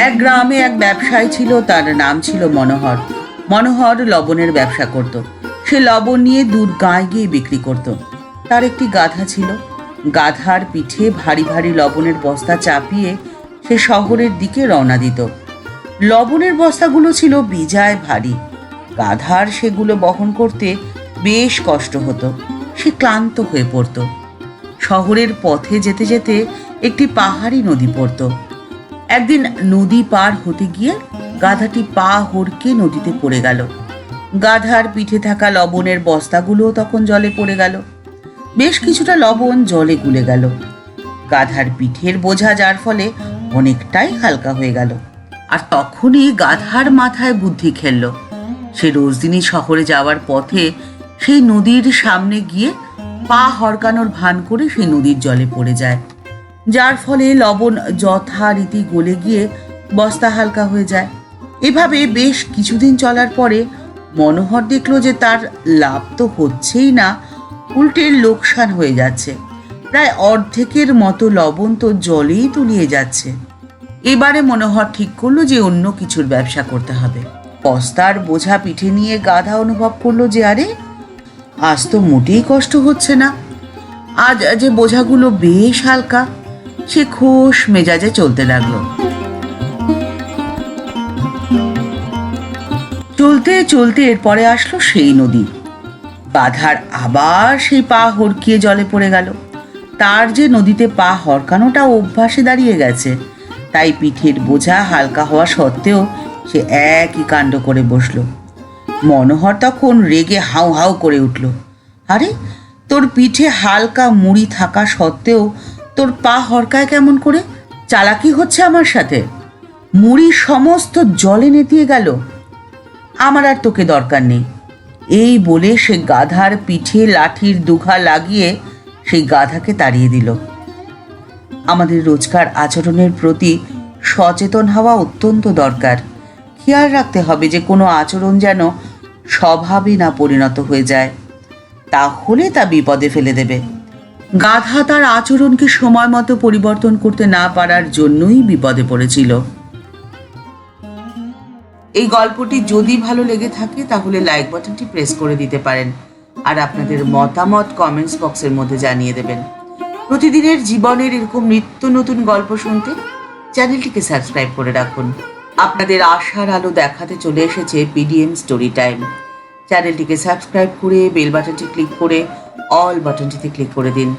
এক গ্রামে এক ব্যবসায়ী ছিল, তার নাম ছিল মনোহর। মনোহর লবণের ব্যবসা করত। সে লবণ নিয়ে দূর গাঁয়ে গিয়ে বিক্রি করত। তার একটি গাধা ছিল। গাধার পিঠে ভারী ভারী লবণের বস্তা চাপিয়ে সে শহরের দিকে রওনা দিত। লবণের বস্তাগুলো ছিল বিজায় ভারী। গাধার সেগুলো বহন করতে বেশ কষ্ট হতো। সে ক্লান্ত হয়ে পড়ত। শহরের পথে যেতে যেতে একটি পাহাড়ি নদী পড়ত। একদিন নদী পার হতে গিয়ে গাধাটি পা হড়কে নদীতে পড়ে গেল। গাধার পিঠে থাকা লবণের বস্তাগুলোও তখন জলে পড়ে গেল। বেশ কিছুটা লবণ জলে গুলে গেল। গাধার পিঠের বোঝা যার ফলে অনেকটাই হালকা হয়ে গেল। আর তখনই গাধার মাথায় বুদ্ধি খেলল। সে রোজদিনই শহরে যাওয়ার পথে সেই নদীর সামনে গিয়ে পা হড়কানোর ভান করে সেই নদীর জলে পড়ে যায়, যার ফলে লবণ যথারীতি গলে গিয়ে বস্তা হালকা হয়ে যায়। এভাবে বেশ কিছুদিন চলার পরে মনোহর দেখল যে তার লাভ তো হচ্ছেই না, উল্টে লোকসান হয়ে যাচ্ছে। প্রায় অর্ধেকের মতো লবণ তো জলেই তলিয়ে যাচ্ছে। এবারে মনোহর ঠিক করলো যে অন্য কিছুর ব্যবসা করতে হবে। বস্তার বোঝা পিঠে নিয়ে গাধা অনুভব করলো যে আরে আজ তো মোটেই কষ্ট হচ্ছে না, আজ যে বোঝাগুলো বেশ হালকা। সে খোশ মেজাজে চলতে লাগলো। চলতে চলতে এরপরে আসলো সেই নদী। গাধার আবার সেই পা হড়কিয়ে জলে পড়ে গেল। তার যে নদীতে পা হড়কানোটা অভ্যাসে দাঁড়িয়ে গেছে, তাই পিঠের বোঝা হালকা হওয়া সত্ত্বেও সে একই কাণ্ড করে বসলো। মনোহর তখন রেগে হাউ হাউ করে উঠল। আরে তোর পিঠে হালকা মুড়ি থাকা সত্ত্বেও তোর পা হড়কায় কেমন করে? চালাকি হচ্ছে আমার সাথে? মুড়ি সমস্ত জলে নেতিয়ে গেল। আমার আর তোকে দরকার নেই। এই বলে সে গাধার পিঠে লাঠির দুঘা লাগিয়ে সেই গাধাকে তাড়িয়ে দিল। আমাদের রোজকার আচরণের প্রতি সচেতন হওয়া অত্যন্ত দরকার। খেয়াল রাখতে হবে যে কোনো আচরণ যেন স্বভাবে না পরিণত হয়ে যায়, তাহলে তা বিপদে ফেলে দেবে। গাধা তার আচরণকে সময় মতো পরিবর্তন করতে না পারার জন্যই বিপদে পড়েছিল। এই গল্পটি যদি ভালো লেগে থাকে তাহলে লাইক বাটনটি প্রেস করে দিতে পারেন, আর আপনাদের মতামত কমেন্টস বক্সের মধ্যে জানিয়ে দেবেন। প্রতিদিনের জীবনের এরকম নিত্য নতুন গল্প শুনতে চ্যানেলটিকে সাবস্ক্রাইব করে রাখুন। আপনাদের আশার আলো দেখাতে চলে এসেছে পিডিএম স্টোরি টাইম। চ্যানেলটিকে সাবস্ক্রাইব করে বেল বাটনটি ক্লিক করে অল বাটনটিতে ক্লিক করে দিন,